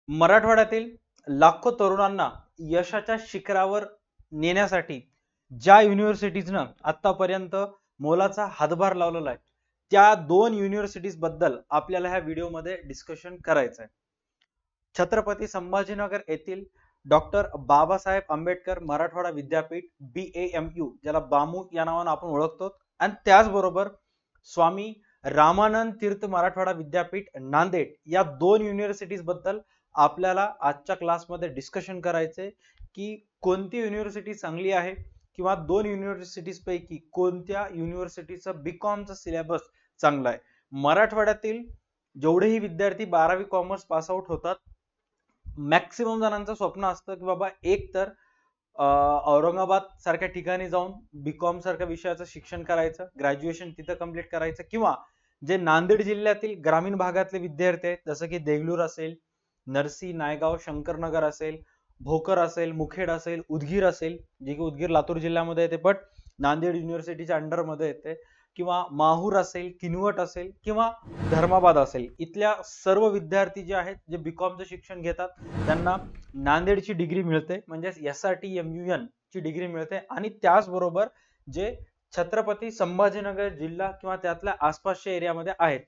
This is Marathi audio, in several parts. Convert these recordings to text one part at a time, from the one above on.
मराठवाड्यातील लाखो तरुणांना यशाच्या शिखरावर नेण्यासाठी ज्या युनिव्हर्सिटीजनं आतापर्यंत मोलाचा हातभार लावलेला आहे त्या दोन युनिव्हर्सिटीज बद्दल आपल्याला ह्या व्हिडिओमध्ये डिस्कशन करायचं आहे. छत्रपती संभाजीनगर येथील डॉक्टर बाबासाहेब आंबेडकर मराठवाडा विद्यापीठ BAMU, ज्याला बामू या नावाने आपण ओळखतो, आणि त्याचबरोबर स्वामी रामानंद तीर्थ मराठवाडा विद्यापीठ नांदेड या दोन युनिव्हर्सिटीज बद्दल आपल्याला आजच्या क्लासमध्ये डिस्कशन करायचे की कोणती युनिव्हर्सिटी चांगली आहे किंवा दोन युनिव्हर्सिटीज पैकी कोणत्या युनिव्हर्सिटीचं बीकॉमचा सिलेबस चांगला आहे. मराठवाड्यातील जेवढेही विद्यार्थी 12वी कॉमर्स पास आउट होतात, मॅक्सिमम जणांचं स्वप्न असतं की बाबा एक तर औरंगाबाद सारख्या ठिकाणी जाऊन बीकॉम सारख्या विषयाचं शिक्षण करायचं, ग्रॅज्युएशन तिथं कंप्लीट करायचं, किंवा जे नांदेड जिल्ह्यातील ग्रामीण भागातले विद्यार्थी आहेत जसं की देगलूर असेल, नरसी, नायगाव, शंकरनगर असेल, भोकर असेल, मुखेड असेल, उदगीर असेल, जे की उदगीर लातूर जिल्ह्यामध्ये येते बट नांदेड युनिव्हर्सिटीच्या अंडरमध्ये येते, किंवा माहूर असेल, किनवट असेल, किंवा धर्माबाद असेल, इथल्या सर्व विद्यार्थी जे आहेत जे बीकॉमचं शिक्षण घेतात त्यांना नांदेडची डिग्री मिळते, म्हणजे SRTMUN ची डिग्री मिळते. आणि त्याचबरोबर जे छत्रपती संभाजीनगर जिल्हा किंवा त्यातल्या आसपासच्या एरियामध्ये आहेत,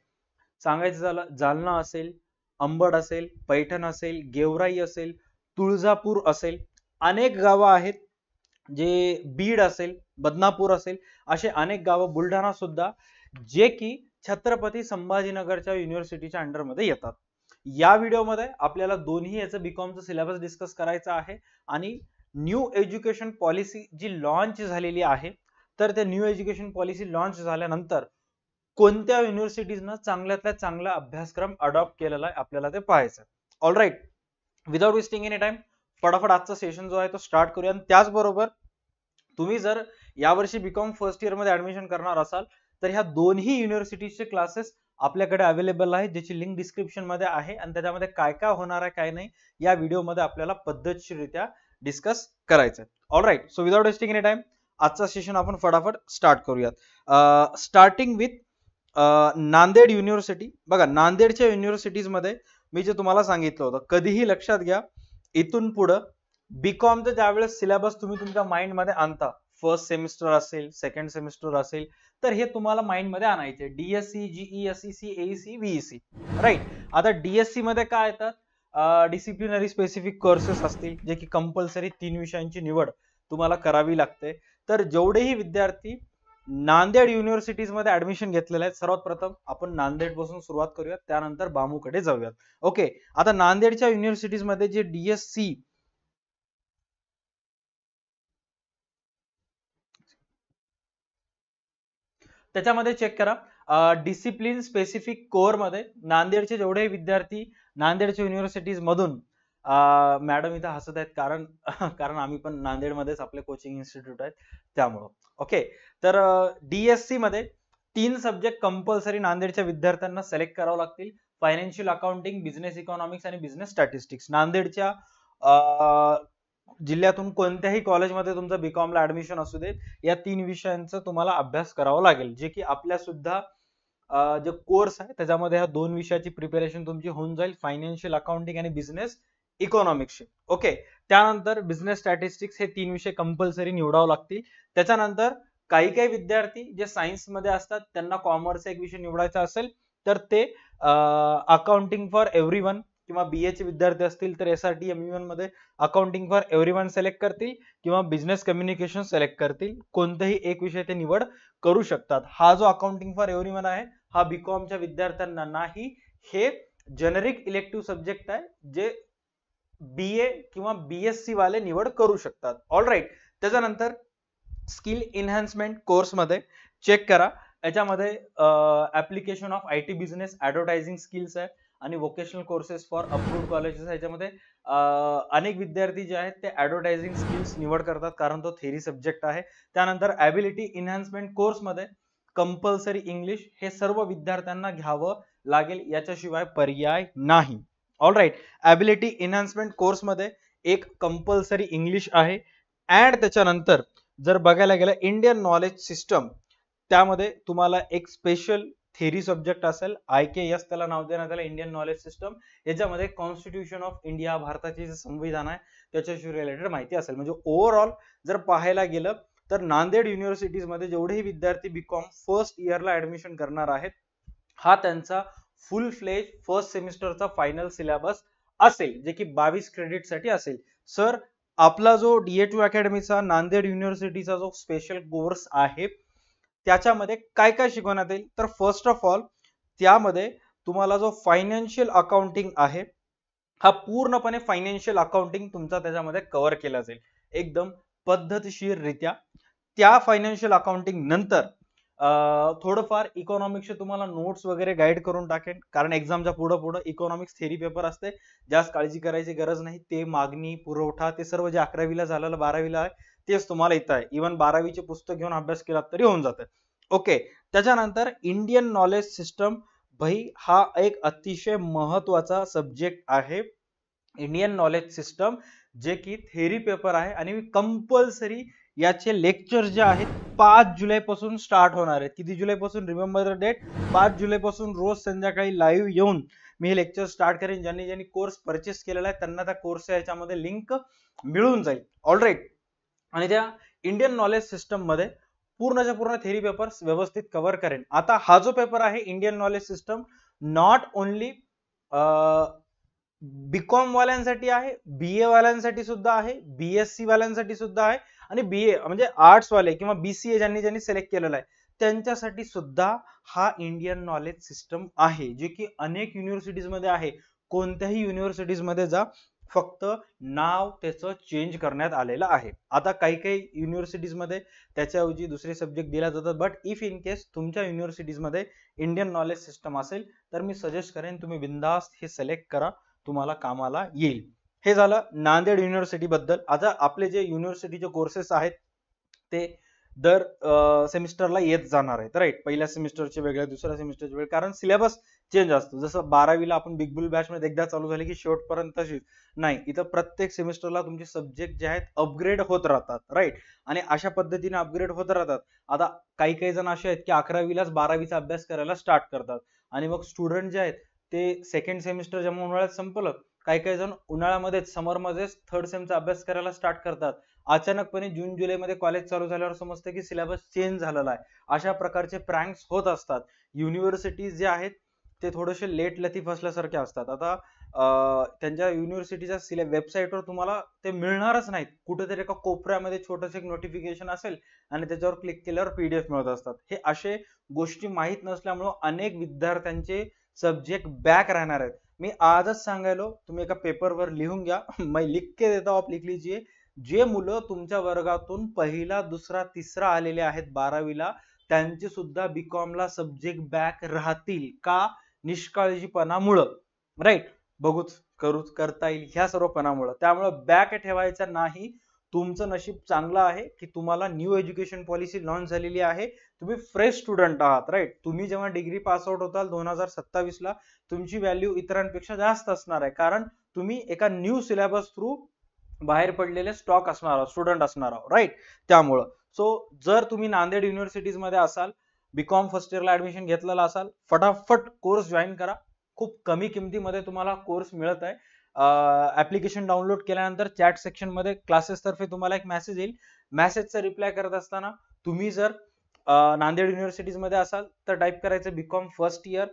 सांगायचं झालं जालना असेल, अंबड असेल, पैठण असेल, गेवराई असेल, तुळजापूर असेल, अनेक गावं आहेत, जे बीड असेल, बदनापूर असेल, असे अनेक गावं, बुलढाणा सुद्धा, जे की छत्रपती संभाजीनगरच्या युनिव्हर्सिटीच्या अंडरमध्ये येतात. या व्हिडिओमध्ये आपल्याला दोन्ही याचं बीकॉमचं सिलेबस डिस्कस करायचं आहे आणि न्यू एज्युकेशन पॉलिसी जी लॉन्च झालेली आहे, तर त्या न्यू एज्युकेशन पॉलिसी लॉन्च झाल्यानंतर कोणत्या युनिव्हर्सिटीजनं चांगल्यातल्या चांगला अभ्यासक्रम अडॉप्ट केलेला आहे आपल्याला ते पाहायचं. All right, without wasting any time फटाफट आजचा सेशन जो आहे तो स्टार्ट करूया. त्याचबरोबर तुम्ही जर यावर्षी बीकॉम फर्स्ट इयर मध्ये ऍडमिशन करणार असाल तर ह्या दोन्ही युनिव्हर्सिटीजचे क्लासेस आपल्याकडे अवेलेबल आहेत, ज्याची लिंक डिस्क्रिप्शन मध्ये आहे, आणि त्याच्यामध्ये काय काय होणार आहे काय नाही या व्हिडिओमध्ये आपल्याला पद्धतशीररित्या डिस्कस करायचं आहे. All right, so without wasting any time आजचा सेशन आपण फटाफट स्टार्ट करूयात. Starting with Nanded university. बघा, नांदेडच्या युनिव्हर्सिटीज मध्ये मी जे तुम्हाला सांगितलं होतं, कधीही लक्षात घ्या, इथून पुढं बीकॉमचं ज्यावेळेस सिलेबस तुम्ही तुमच्या माइंड मध्ये आणता, फर्स्ट सेमिस्टर असेल, सेकंड सेमिस्टर असेल, तर हे तुम्हाला माइंड मध्ये आणायचे. DSC, GE, SEC, AEC, VEC, right. आता DSC मध्ये काय येतात, डिसिप्लिनरी स्पेसिफिक कोर्सेस असतील, जे की कंपल्सरी 3 विषयांची निवड तुम्हाला करावी लागते. तर जेवढेही विद्यार्थी नांदेड युनिव्हर्सिटीज मध्ये ऍडमिशन घेतलेले आहेत, सर्वात प्रथम आपण नांदेड पासून सुरुवात करूयात, त्यानंतर बामूकडे जाऊयात. ओके, आता नांदेडच्या युनिव्हर्सिटीज मध्ये जे DSC त्याच्यामध्ये चेक करा, डिसिप्लिन स्पेसिफिक कोर मध्ये नांदेडचे जेवढे विद्यार्थी नांदेडच्या युनिव्हर्सिटीज मधून, मॅडम इथं हसत आहेत कारण कारण आम्ही पण नांदेडमध्येच आपले कोचिंग इन्स्टिट्यूट आहेत त्यामुळं. ओके, तर DSC मध्ये 3 सब्जेक्ट कंपल्सरी नांदेडच्या विद्यार्थ्यांना सिलेक्ट करावं लागतील: फायनान्शियल अकाउंटिंग, बिझनेस इकॉनॉमिक्स आणि बिझनेस स्टॅटिस्टिक्स. नांदेडच्या जिल्ह्यातून कोणत्याही कॉलेजमध्ये तुमचं बीकॉमला ऍडमिशन असू दे, या 3 विषयांचा तुम्हाला अभ्यास करावा लागेल, जे की आपल्या सुद्धा जे कोर्स आहे त्याच्यामध्ये ह्या 2 विषयाची प्रिपरेशन तुमची होऊन जाईल, फायनान्शियल अकाउंटिंग आणि बिझनेस इकॉनॉमिक्स. ओके, त्यानंतर बिझनेस स्टॅटिस्टिक्स हे 3 विषय कंपल्सरी निवडावं लागतील. त्याच्यानंतर काही काही विद्यार्थी जे सायन्स मध्ये असतात त्यांना कॉमर्स एक विषय निवडायचा असेल तर ते अकाउंटिंग फॉर एव्हरीवन, किंवा BA चे विद्यार्थी असतील तर SRTMUN मध्ये अकाउंटिंग फॉर एव्हरीवन सिलेक्ट करतील, किंवा बिझनेस कम्युनिकेशन सिलेक्ट करतील. कोणतेही एक विषय ते निवड करू शकतात. हा जो अकाउंटिंग फॉर एव्हरीवन आहे हा बीकॉमच्या विद्यार्थ्यांना नाही, हे जेनेरिक इलेक्टिव्ह सब्जेक्ट आहे, जे BA किंवा BSc वाले निवड करू शकतात. ऑल राईट, त्याच्यानंतर स्किल एनहान्समेंट कोर्स मध्ये चेक करा, याच्यामध्ये application of IT business, advertising skills आहे, आणि vocational courses for approved colleges. ह्याच्यामध्ये अनेक विद्यार्थी जे आहेत ते ऍडव्हर्टायझिंग स्किल्स निवड करतात कारण तो थेरी सब्जेक्ट आहे. त्यानंतर ॲबिलिटी एनहान्समेंट कोर्स मध्ये कंपल्सरी इंग्लिश हे सर्व विद्यार्थ्यांना घ्यावं लागेल, याच्याशिवाय पर्याय नाही. All right, ability enhancement course मध्ये एक कंपल्सरी इंग्लिश आहे. अँड त्याच्यानंतर जर बघायला गेलं इंडियन नॉलेज सिस्टम, त्यामध्ये तुम्हाला एक स्पेशल थेरी सब्जेक्ट असेल, IKS त्याला नाव देण्यात आलं, इंडियन नॉलेज सिस्टम. याच्यामध्ये कॉन्स्टिट्यूशन ऑफ इंडिया, भारताचे जे संविधान आहे त्याच्याशी रिलेटेड माहिती असेल. म्हणजे ओव्हरऑल जर पाहायला गेलं तर नांदेड युनिव्हर्सिटीज मध्ये जेवढेही विद्यार्थी बीकॉम फर्स्ट इयरला ऍडमिशन करणार आहेत, हा त्यांचा फुल फ्लेज फर्स्ट सेमिस्टरचा फायनल सिलेबस असेल, जे की 22 क्रेडिट साठी असेल. सर, आपला जो DA2 अकॅडमीचा नांदेड युनिव्हर्सिटीचा जो स्पेशल कोर्स आहे त्याच्यामध्ये काय काय शिकवण्यात येईल, तर फर्स्ट ऑफ ऑल त्यामध्ये तुम्हाला जो फायनान्शियल अकाउंटिंग आहे, हा पूर्णपणे फायनान्शियल अकाउंटिंग तुमचा त्याच्यामध्ये कव्हर केला जाईल एकदम पद्धतशीररित्या. त्या फायनान्शियल अकाउंटिंग नंतर थोडंफार इकॉनॉमिक्सचे तुम्हाला नोट्स वगैरे गाईड करून टाकेन, कारण एक्झामच्या पुढं इकॉनॉमिक्स थेरी पेपर असते, जास्त काळजी करायची गरज नाही. ते मागणी पुरवठा ते सर्व जे 11वीला झालेलं 12वीला आहे तेच तुम्हाला येत आहे. इव्हन 12वीचे पुस्तक घेऊन अभ्यास केला तरी होऊन जाते. ओके, त्याच्यानंतर इंडियन नॉलेज सिस्टम, भाई हा एक अतिशय महत्वाचा सब्जेक्ट आहे. इंडियन नॉलेज सिस्टम जे की थेरी पेपर आहे आणि कंपल्सरी याचे लेक्चर जे आहेत 5 जुलै पासून स्टार्ट होणार आहेत. किती जुलै पासून, रिमेंबर द डेट, 5 जुलै पासून रोज संध्याकाळी लाईव्ह येऊन मी हे लेक्चर स्टार्ट करेन. ज्यांनी कोर्स परचेस केलेला आहे त्यांना त्या कोर्सच्या याच्यामध्ये लिंक मिळून जाईल. ऑलराईट, आणि त्या इंडियन नॉलेज सिस्टम मध्ये पूर्णच्या पूर्ण थेरी पेपर्स व्यवस्थित कव्हर करेन. आता हा जो पेपर आहे Indian knowledge system not only BCom वाल्यांसाठी आहे, BA वाल्यांसाठी सुद्धा आहे, BSc वाल्यांसाठी सुद्धा आहे, आणि BA म्हणजे आर्ट्स वाले किंवा BCA ज्यांनी सिलेक्ट केलेला आहे त्यांच्यासाठी सुद्धा हा इंडियन नॉलेज सिस्टम आहे, जे की अनेक युनिव्हर्सिटीज मध्ये आहे. कोणत्याही युनिव्हर्सिटीज मध्ये जा, फक्त नाव त्याचं चेंज करण्यात आलेलं आहे. आता काही काही युनिव्हर्सिटीज मध्ये त्याच्याऐवजी दुसरे सब्जेक्ट दिला जातात, बट इफ इन केस तुमच्या युनिव्हर्सिटीज मध्ये इंडियन नॉलेज सिस्टम असेल तर मी सजेस्ट करेन तुम्ही बिंदास्त हे सिलेक्ट करा, तुम्हाला कामाला येईल. हे झालं नांदेड युनिव्हर्सिटी बद्दल. आता आपले जे युनिव्हर्सिटीचे कोर्सेस आहेत ते दर सेमिस्टरला येत जाणार आहेत, राईट. पहिल्या सेमिस्टरचे वेगळे, दुसऱ्या सेमिस्टरचे वेगळे, कारण सिलेबस चेंज असतो. जसं 12वीला आपण बिग बुल बॅच मध्ये एकदा चालू झाले की शेवटपर्यंत नाही, इथं प्रत्येक सेमिस्टरला तुमचे सब्जेक्ट जे आहेत अपग्रेड होत राहतात, राईट. आणि अशा पद्धतीने अपग्रेड होत राहतात. आता काही जण असे आहेत की 11वीलाच 12वीचा अभ्यास करायला स्टार्ट करतात, आणि मग स्टुडंट जे आहेत ते सेकंड सेमिस्टर जेव्हा उन्हाळ्यात संपलं, काही जण उन्हाळ्यामध्येच समरमध्येच थर्ड सेमचा अभ्यास करायला स्टार्ट करतात. अचानकपणे जून जुलैमध्ये कॉलेज चालू झाल्यावर समजतं की सिलेबस चेंज झालेला आहे. अशा प्रकारचे प्रँक्स होत असतात. युनिव्हर्सिटीज जे आहेत ते थोडेसे लेट लतीफ असल्यासारखे असतात. आता त्यांच्या युनिव्हर्सिटीच्या वेबसाईटवर तुम्हाला ते मिळणारच नाहीत. कुठेतरी एका कोपऱ्यामध्ये छोटंसं एक नोटिफिकेशन असेल आणि त्याच्यावर क्लिक केल्यावर PDF मिळत असतात. हे असे गोष्टी माहीत नसल्यामुळे अनेक विद्यार्थ्यांचे सब्जेक्ट बॅक राहणार आहेत. मी आजच सांगायलो, तुम्ही एका पेपरवर लिहून घ्या, मैं लिख के देता हूं, आप लिख लीजिए. जे मुलं तुमच्या वर्गातून पहिला, दुसरा, तिसरा आलेले आहेत 12वीला, त्यांचे सुद्धा बीकॉमला सब्जेक्ट बॅक राहतील. का? निष्काळजीपणामुळं, राईट. बघूच करूच करता येईल ह्या सर्वपणामुळं. त्यामुळे बॅक ठेवायचा नाही. तुमचं नशीब चांगलं आहे की तुम्हाला न्यू एज्युकेशन पॉलिसी लॉन्च झालेली आहे. तुम्ही फ्रेश स्टुडंट आहात, राईट. तुम्ही जेव्हा डिग्री पास आउट होताल 2027ला, तुमची व्हॅल्यू इतरांपेक्षा जास्त असणार आहे, कारण तुम्ही एका न्यू सिलेबस थ्रू बाहेर पडलेले स्टॉक असणार आहोत, स्टुडंट असणार आहोत, राईट. त्यामुळं जर तुम्ही नांदेड युनिव्हर्सिटीज मध्ये असाल, बीकॉम फर्स्ट इयरला ऍडमिशन घेतलेला असाल, फटाफट कोर्स जॉईन करा. खूप कमी किमतीमध्ये तुम्हाला कोर्स मिळत आहे. ऍप्लिकेशन डाउनलोड केल्यानंतर चॅट सेक्शन मध्ये क्लासेस तर्फे तुम्हाला एक मेसेज येईल. मेसेजचा रिप्लाय करत असताना तुम्ही जर नांदेड युनिव्हर्सिटीज मध्ये असाल तर टाईप करायचं बीकॉम फर्स्ट इयर,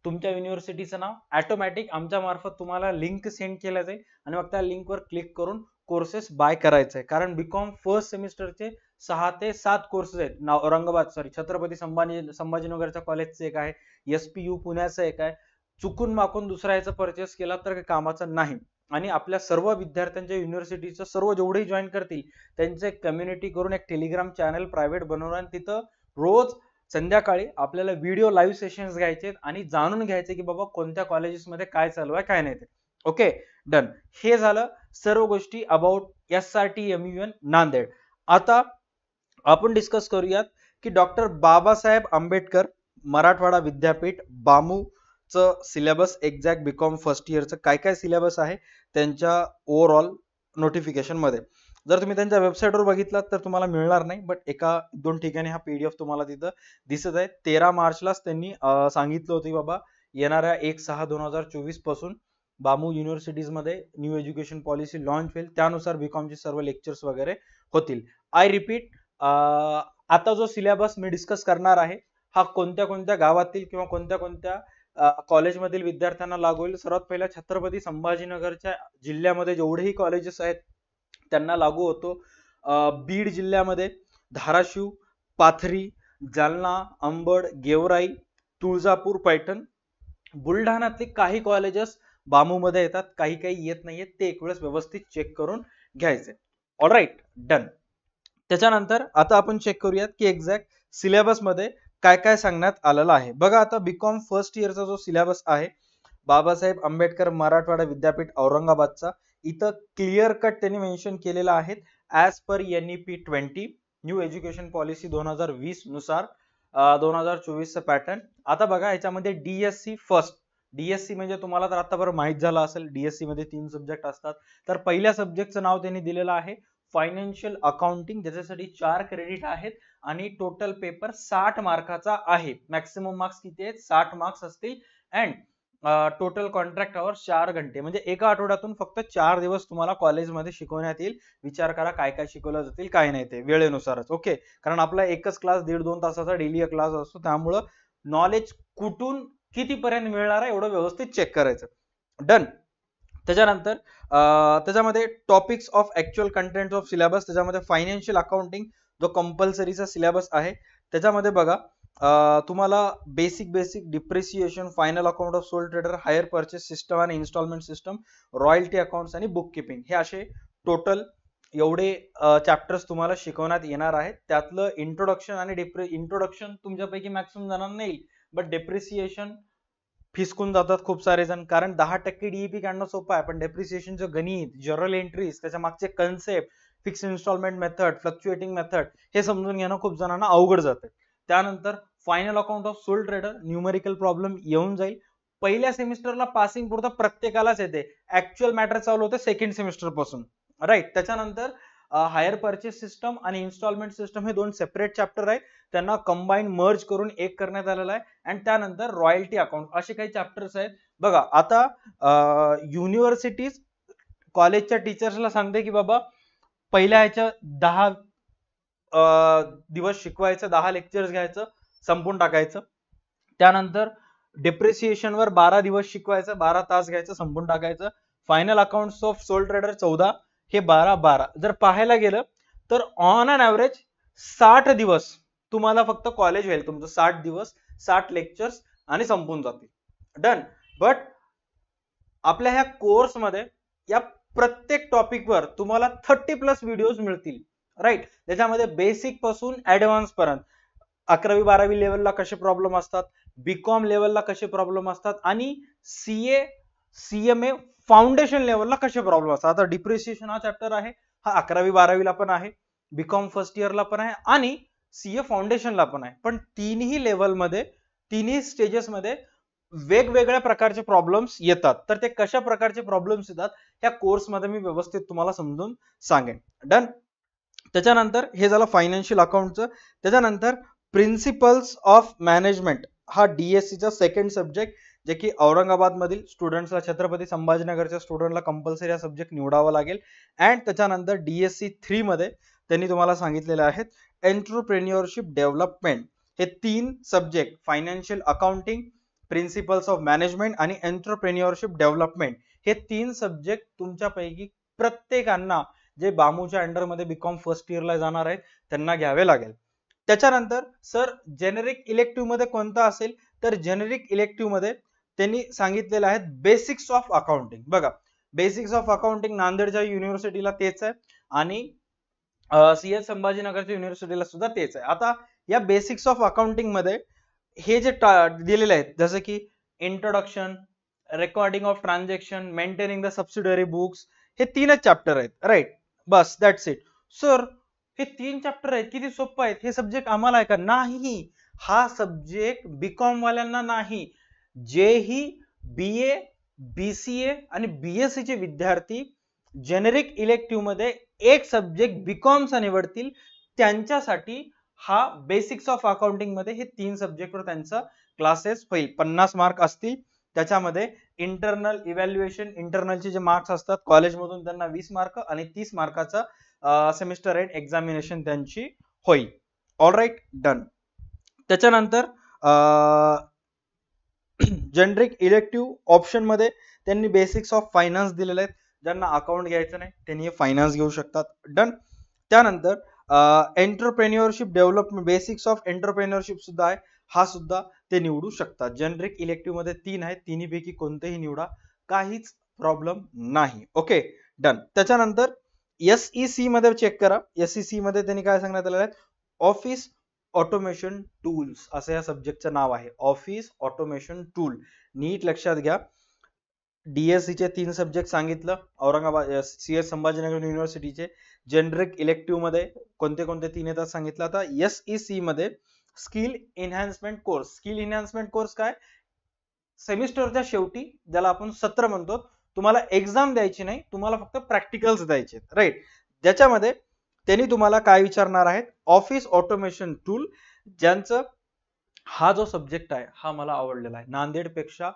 तुमच्या युनिव्हर्सिटीचं नाव, ऑटोमॅटिक आमच्या मार्फत तुम्हाला लिंक सेंड केल्या जाईल आणि मग त्या लिंकवर क्लिक करून कोर्सेस बाय करायचे आहे. कारण बीकॉम फर्स्ट सेमिस्टरचे 6 ते 7 कोर्सेस आहेत. औरंगाबाद छत्रपती संभाजीनगरच्या कॉलेजचं एक आहे, SPU पुण्याचं एक आहे. चुकून माकून दुसरा याचा परचेस केला तर काही कामाचं नाही. आणि आपल्या सर्व विद्यार्थ्यांच्या युनिव्हर्सिटीचं सर्व जेवढेही जॉईन करतील त्यांचं एक कम्युनिटी करून एक टेलिग्राम चॅनल प्रायव्हेट बनवणार, आणि तिथं रोज संध्याकाळी आपल्याला व्हिडिओ लाईव्ह सेशन्स घ्यायचे आणि जाणून घ्यायचे की बाबा कोणत्या कॉलेजेसमध्ये काय चालू आहे काय नाही ते. Okay, done. हे झालं सर्व गोष्टी अबाउट SRT MUN नांदेड. आता आपण डिस्कस करूयात की डॉक्टर बाबासाहेब आंबेडकर मराठवाडा विद्यापीठ बामूचं सिलेबस, एक्झॅक्ट बीकॉम फर्स्ट इयरचं काय काय सिलेबस आहे त्यांच्या ओव्हरऑल नोटिफिकेशन मध्ये. जर तुम्ही त्यांच्या वेबसाईटवर बघितलात तर तुम्हाला मिळणार नाही, बट एका दोन ठिकाणी हा PDF तुम्हाला तिथं दिसत आहे. 13 मार्चलाच त्यांनी सांगितलं होतं की बाबा येणाऱ्या 1/6/2024 पासून बामू युनिव्हर्सिटीज मध्ये न्यू एज्युकेशन पॉलिसी लॉन्च होईल, त्यानुसार बीकॉमचे सर्व लेक्चर्स वगैरे होतील. आय रिपीट, आता जो सिलेबस मी डिस्कस करणार आहे हा कोणत्या कोणत्या गावातील किंवा कोणत्या कोणत्या कॉलेजमधील विद्यार्थ्यांना लागू होईल. सर्वात पहिला छत्रपती संभाजीनगरच्या जिल्ह्यामध्ये जेवढेही कॉलेजेस आहेत त्यांना लागू होतो. बीड जिल्ह्यामध्ये धाराशिव, पाथरी, जालना, अंबड, गेवराई, तुळजापूर, पैठण, बुलढाण्यातले काही कॉलेजेस बामूमध्ये येतात, काही काही येत नाहीयेत, ते एक वेळेस व्यवस्थित चेक करून घ्यायचे. All right, done. त्याच्यानंतर आता आपण चेक करूयात की एक्झॅक्ट सिलेबस मध्ये काय काय सांगण्यात आलेलं आहे. बघा आता बीकॉम फर्स्ट इयरचा जो सिलेबस आहे बाबासाहेब आंबेडकर मराठवाडा विद्यापीठ औरंगाबादचा, इथं क्लिअर कट त्यांनी मेन्शन केलेला आहे as per NEP 20 new education policy 2020 नुसार 2024 चा पॅटर्न. आता बघा याच्यामध्ये DSC फर्स्ट, DSC म्हणजे तुम्हाला तर आतापर्यंत माहित झालं असेल, DSC मध्ये 3 सब्जेक्ट असतात. तर पहिल्या सब्जेक्टचं नाव त्यांनी दिलेलं आहे फायनान्शियल अकाउंटिंग, ज्याच्यासाठी 4 क्रेडिट आहेत आणि टोटल पेपर 60 मार्काचा आहे. मॅक्सिमम मार्क्स किती आहेत? 60 मार्क्स असतील. अँड टोटल कॉन्ट्रॅक्ट आवर 4 घंटे, म्हणजे एका आठवड्यातून फक्त 4 दिवस तुम्हाला कॉलेजमध्ये शिकवण्यात येईल. विचार करा काय काय शिकवलं जातील काय नाही ते वेळेनुसारच. ओके, कारण आपला एकच क्लास 1.5-2 तासाचा डेली क्लास असतो, त्यामुळं नॉलेज कुठून कितीपर्यंत मिळणार आहे एवढं व्यवस्थित चेक करायचं. डन. त्याच्यानंतर त्याच्यामध्ये topics of actual content of syllabus, त्याच्यामध्ये फायनान्शियल अकाउंटिंग जो कंपल्सरीचा सिलेबस आहे त्याच्यामध्ये बघा तुम्हाला basic depreciation, final account of sole trader, hire purchase system आणि इन्स्टॉलमेंट सिस्टम, रॉयल्टी अकाउंट्स आणि बुक किपिंग, हे असे टोटल एवढे चॅप्टर्स तुम्हाला शिकवण्यात येणार आहेत. त्यातलं इंट्रोडक्शन आणि इंट्रोडक्शन तुमच्यापैकी मॅक्सिमम जणांना नाही, बट डेप्रिसिएशन फिसकून जातात खूप सारे जण, कारण 10% DEP काढणं सोपं आहे, पण डेप्रिसिएशनचं गणित, जर्नल एंट्रीज, त्याच्या मागचे concept, fix installment method, fluctuating method, हे समजून घेणं खूप जणांना अवघड जाते. त्यानंतर final account of sole trader, numerical problem येऊन जाईल. पहिल्या सेमिस्टरला पासिंग पुरता प्रत्येकालाच येते, ऍक्च्युअल मॅटर चालू होते सेकंड सेमिस्टर पासून, राईट. त्याच्यानंतर हायर परचेस सिस्टम आणि इन्स्टॉलमेंट सिस्टम हे 2 सेपरेट चॅप्टर आहेत, त्यांना कंबाईन मर्ज करून एक करण्यात आलेला आहे. आणि त्यानंतर रॉयल्टी अकाउंट, असे काही चॅप्टर्स आहेत. बघा आता युनिव्हर्सिटीज कॉलेजच्या टीचर्सला सांगते की बाबा पहिल्या ह्याच्या 10 दिवस शिकवायचं, 10 लेक्चर्स घ्यायचं, संपून टाकायचं. त्यानंतर डेप्रिसिएशन वर 12 दिवस शिकवायचं, 12 तास घ्यायचं, संपून टाकायचं. Final accounts of sole trader 14, हे 12. जर पाहायला गेलं तर ऑन अन ऍव्हरेज 60 दिवस तुम्हाला फक्त कॉलेज होईल तुमचं, 60 दिवस 60 लेक्चर्स आणि संपून जातील. डन. बट आपल्या ह्या कोर्स मध्ये या प्रत्येक टॉपिक वर तुम्हाला 30+ व्हिडिओज मिळतील, राईट. त्याच्यामध्ये बेसिक पासून ऍडव्हान्स पर्यंत 11वी-12वी लेवलला कसे प्रॉब्लेम असतात, बीकॉम लेवलला कसे प्रॉब्लेम असतात आणि CMA फाउंडेशन लेवलला कसे प्रॉब्लेम असतात. आता डिप्रिसिएशन हा चॅप्टर आहे, हा 11वी-12वीला पण आहे, बीकॉम फर्स्ट इयरला पण आहे आणि CA फाउंडेशनला पण आहे. पण तिन्ही लेवलमध्ये, तिन्ही स्टेजेसमध्ये वेगवेगळ्या प्रकारचे प्रॉब्लेम्स येतात. तर ते कशा प्रकारचे प्रॉब्लेम्स येतात या कोर्समध्ये मी व्यवस्थित तुम्हाला समजून सांगेन. डन. त्याच्यानंतर हे झालं फायनान्शियल अकाउंटचं. त्याच्यानंतर प्रिन्सिपल्स ऑफ मॅनेजमेंट हा DSC चा सेकंड सब्जेक्ट, जे की औरंगाबाद मधील स्टुडंट्सला, छत्रपती संभाजीनगरच्या स्टुडंटला कंपल्सरी हा सब्जेक्ट निवडावा लागेल. अँड त्याच्यानंतर DSC 3 मध्ये त्यांनी तुम्हाला सांगितलेले आहेत एंटरप्रेन्युअरशिप डेव्हलपमेंट, हे 3 subject financial accounting, principles of management आणि एंटरप्रेन्युअरशिप डेव्हलपमेंट, हे 3 सब्जेक्ट तुमच्यापैकी प्रत्येकांना जे बामूच्या अंडरमध्ये बीकॉम फर्स्ट इयरला जाणार आहेत त्यांना घ्यावे लागेल. त्याच्यानंतर सर जेनेरिक इलेक्टिव्ह मध्ये कोणता असेल, तर जेनेरिक इलेक्टिव्ह मध्ये त्यांनी सांगितलेले आहेत बेसिक्स ऑफ अकाउंटिंग. बघा बेसिक्स ऑफ अकाउंटिंग नांदेडच्या युनिव्हर्सिटीला तेच आहे आणि CS संभाजीनगरच्या युनिव्हर्सिटीला सुद्धा तेच आहे. आता या बेसिक्स ऑफ अकाउंटिंग मध्ये हे जे दिलेले आहेत जसं की introduction, recording of transaction, maintaining the subsidiary books, हे 3च चॅप्टर आहेत, राईट. बस दॅट्स इट. सर हे 3 चॅप्टर आहेत, किती सोपं आहेत, हे सब्जेक्ट आम्हाला आहे का? नाही, हा सब्जेक्ट बीकॉम वाल्यांना नाही. जेही BA, BCA आणि BSc चे विद्यार्थी जेनेरिक इलेक्टिव्ह मध्ये एक सब्जेक्ट बीकॉमचा निवडतील त्यांच्यासाठी हा बेसिक्स ऑफ अकाउंटिंग मध्ये हे 3 सब्जेक्टवर त्यांचा क्लासेस होईल. 50 मार्क असतील. त्याच्यामध्ये इंटरनल इव्हॅल्युएशन, इंटरनलचे जे मार्क्स असतात कॉलेजमधून त्यांना 20 मार्क आणि 30 मार्काचा सेमिस्टर एंड एक्झामिनेशन त्यांची होईल. All right, done. त्याच्यानंतर जनरिक इलेक्टिव्ह ऑप्शन मध्ये त्यांनी बेसिक्स ऑफ फायनान्स दिलेले आहेत. ज्यांना अकाउंट घ्यायचं नाही त्यांनी हे फायनान्स घेऊ शकतात. डन. त्यानंतर entrepreneurship development, basics of entrepreneurship सुद्धा आहे, हा सुद्धा ते निवडू शकतात. जनरिक इलेक्टिव्ह मध्ये 3 आहेत, तिन्हीपैकी कोणतेही निवडा, काहीच प्रॉब्लेम नाही. Okay, done. त्याच्यानंतर SEC मध्ये चेक करा. SEC मध्ये त्यांनी काय सांगण्यात आलेलं आहे, ऑफिस ऑटोमेशन टूल्स असं या सब्जेक्टचं नाव आहे. Office automation tool. नीट लक्षात घ्या. DSC चे 3 सब्जेक्ट सांगितलं, औरंगाबाद CS संभाजीनगर युनिव्हर्सिटीचे. जनरिक इलेक्टिव्ह मध्ये कोणते कोणते 3 येतात सांगितलं. आता SEC मध्ये skill enhancement course. Skill enhancement course काय, सेमिस्टरच्या शेवटी ज्याला आपण सत्र म्हणतो, तुम्हाला एक्झाम द्यायची नाही, तुम्हाला फक्त प्रॅक्टिकल्स द्यायचे, राईट. ज्याच्यामध्ये त्यांनी तुम्हाला काय विचारणार आहेत, ऑफिस ऑटोमेशन टूल, ज्यांचं हा जो सब्जेक्ट आहे हा मला आवडलेला आहे. नांदेड पेक्षा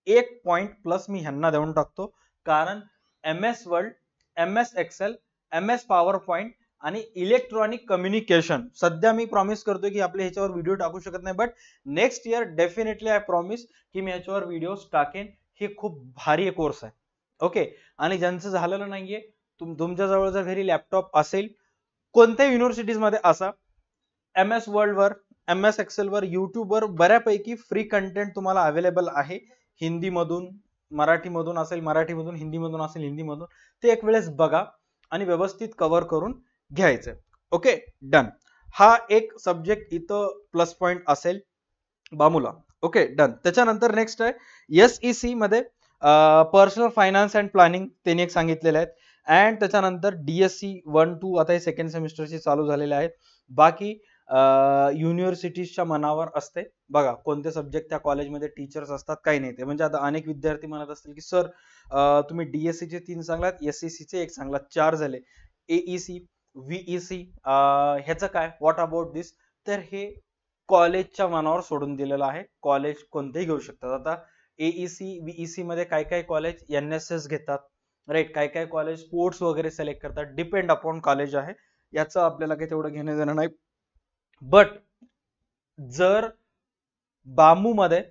1 पॉइंट प्लस मी ह्यांना देऊन टाकतो, कारण MS word, MS excel, MS power point आणि इलेक्ट्रॉनिक कम्युनिकेशन सध्या मी प्रॉमिस करतोय की आपल्या ह्याच्यावर व्हिडिओ टाकू शकत नाही, but next year definitely I promise की मी ह्याच्यावर व्हिडिओज टाकेन. हे खूप भारी कोर्स आहे. ओके. आणि ज्यांचं झालेलं नाहीये, तुमच्या जवळ जर घरी लॅपटॉप असेल, कोणत्याही युनिव्हर्सिटीज मध्ये असा, MS world were, MS Excel वर, युट्यूब वर बऱ्यापैकी फ्री कंटेंट तुम्हाला अवेलेबल आहे. हिंदी मधून, मराठी मधून असेल, मराठी मधून, हिंदी मधून असेल, हिंदी मधून. ते एक वेळेस बघा आणि व्यवस्थित कव्हर करून घ्यायचं. Okay, done. हा एक सब्जेक्ट इथं प्लस पॉइंट असेल बामूला. Okay, done. त्याच्यानंतर नेक्स्ट आहे SEC मध्ये पर्सनल फायनान्स अँड प्लॅनिंग त्यांनी एक सांगितलेलं आहे. अँड त्याच्यानंतर DSC 1-2 आता हे सेकंड सेमिस्टरचे चालू झालेले आहेत. बाकी युनिव्हर्सिटीजच्या मनावर असते बघा कोणते सब्जेक्ट त्या कॉलेजमध्ये टीचर्स असतात, काही नाही. ते म्हणजे आता अनेक विद्यार्थी म्हणत असतील की सर तुम्ही DSC चे 3 सांगलात, SEC चे 1 सांगलात, 4 झाले. AEC, VEC ह्याचं काय, व्हॉट अबाउट दिस? तर हे कॉलेजच्या मनावर सोडून दिलेलं आहे. कॉलेज कोणतेही घेऊ शकतात. आता AEC, VEC मध्ये काय काय कॉलेज NSS घेतात, राईट, काय काय कॉलेज स्पोर्ट्स वगैरे सिलेक्ट करतात, डिपेंड अपॉन कॉलेज आहे. याचं आपल्याला काही तेवढं घेणं देणं नाही. बट जर बामू मध्ये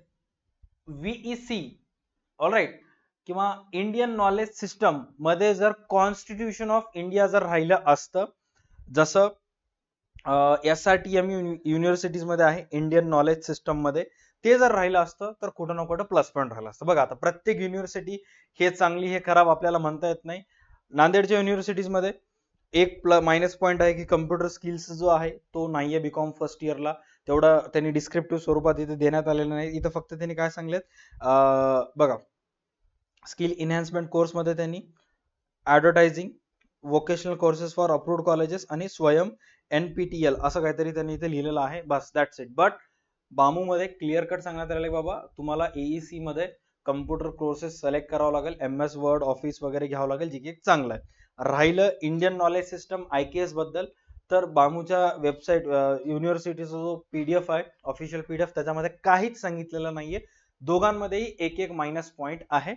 VEC, ऑलराईट, किंवा इंडियन नॉलेज सिस्टम मध्ये जर कॉन्स्टिट्यूशन ऑफ इंडिया जर राहिलं असतं, जसं SRTM युनिव्हर्सिटीज मध्ये आहे इंडियन नॉलेज सिस्टम मध्ये, ते जर राहिलं असतं तर कुठं ना कुठं प्लस पॉईंट राहिलं असतं. बघा आता प्रत्येक युनिव्हर्सिटी हे चांगली हे खराब आपल्याला म्हणता येत नाही. नांदेडच्या युनिव्हर्सिटीज मध्ये एक मायनस पॉईंट आहे की कम्प्युटर स्किल्स जो आहे तो नाहीये बीकॉम फर्स्ट इयरला, तेवढा त्यांनी डिस्क्रिप्टिव्ह स्वरूपात इथे देण्यात आलेलं नाही. इथं फक्त त्यांनी काय सांगलेत, बघा स्किल एनहान्समेंट कोर्स मध्ये त्यांनी advertising, vocational courses for approved colleges आणि स्वयं NPTEL असं काहीतरी त्यांनी इथे लिहिलेलं आहे, बस दॅट्स इट. बट बामू मध्ये क्लिअर कट सांगण्यात आलेलं बाबा तुम्हाला AEC मध्ये कम्प्युटर कोर्सेस सिलेक्ट करावं लागेल, MS वर्ड, ऑफिस वगैरे घ्यावं लागेल, जे की चांगलं आहे. राहिलं इंडियन नॉलेज सिस्टम IKS बद्दल, तर बामूच्या वेबसाईट युनिव्हर्सिटीचा जो PDF आहे, ऑफिशियल PDF, त्याच्यामध्ये काहीच सांगितलेलं नाहीये. दोघांमध्येही एक एक मायनस पॉईंट आहे.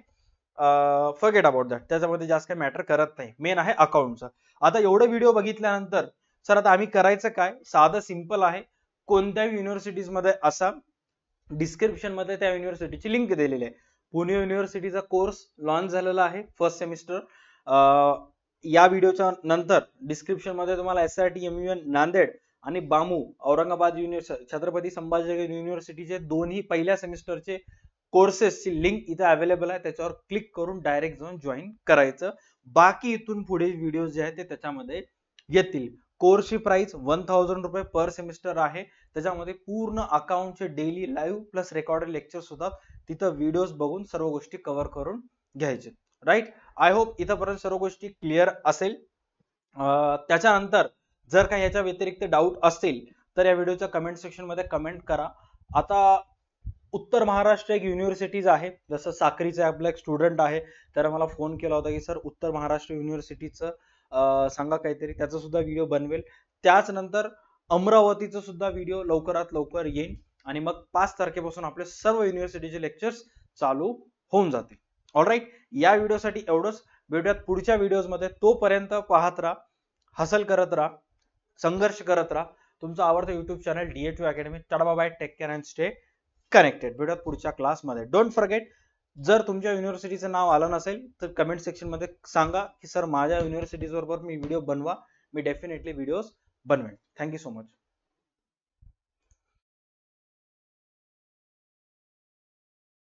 फॉरगेट अबाउट दॅट, त्याच्यामध्ये जास्त काही मॅटर करत नाही. मेन आहे अकाउंटचा. आता एवढं व्हिडिओ बघितल्यानंतर सर आता आम्ही करायचं काय, साधं सिंपल आहे. कोणत्याही युनिव्हर्सिटीज मध्ये असा, डिस्क्रिप्शन मध्ये त्या युनिव्हर्सिटीची लिंक दिलेली आहे. पुणे युनिव्हर्सिटीचा कोर्स लॉन्च झालेला आहे फर्स्ट सेमिस्टर. या व्हिडिओच्या नंतर डिस्क्रिप्शन मध्ये तुम्हाला SRTMUN नांदेड आणि बामू औरंगाबाद छत्रपती संभाजीनगर युनिव्हर्सिटीचे दोन्ही पहिल्या सेमिस्टरचे कोर्सेसची लिंक इथे अवेलेबल आहे. त्याच्यावर क्लिक करून डायरेक्ट जाऊन जॉईन करायचं. बाकी इथून पुढे व्हिडिओ जे आहेत ते त्याच्यामध्ये येतील. कोर्सची प्राइस 1000 रुपये पर सेमिस्टर आहे. त्याच्यामध्ये पूर्ण अकाउंटचे daily live plus recorded lectures होतात. तिथं व्हिडिओज बघून सर्व गोष्टी कव्हर करून घ्यायचे, राईट. आय होप इथंपर्यंत सर्व गोष्टी क्लिअर असेल. त्याच्यानंतर जर काही याच्या व्यतिरिक्त डाऊट असतील तर या व्हिडिओच्या कमेंट सेक्शन मध्ये कमेंट करा. आता उत्तर महाराष्ट्र एक युनिव्हर्सिटीज आहे, जसं साक्रीचा आपला एक स्टुडंट आहे, तर मला फोन केला होता की सर उत्तर महाराष्ट्र युनिव्हर्सिटीचं सांगा काहीतरी, त्याचा सुद्धा व्हिडिओ बनवेल. त्याच नंतर अमरावतीचा सुद्धा व्हिडिओ लवकरात लवकर येईल आणि मग 5 तारखेपासून आपले सर्व युनिव्हर्सिटीचे लेक्चर्स चालू होऊन जातील. ऑलराईट, या व्हिडिओसाठी एवढंच. भेटूयात पुढच्या व्हिडिओज मध्ये. तोपर्यंत पाहत राहा, हसल करत राहा, संघर्ष करत राहा. तुमचं आवडतं युट्यूब चॅनल DHU अकॅडमी. टाटा bye, take care and stay connected. भेटूयात पुढच्या क्लासमध्ये. डोंट फॉरगेट, जर तुमच्या युनिव्हर्सिटीचं नाव आलं नसेल तर कमेंट सेक्शन मध्ये सांगा की सर माझ्या युनिव्हर्सिटीज बरोबर मी व्हिडिओ बनवा. मी डेफिनेटली व्हिडिओज बनवेन. Thank you so much.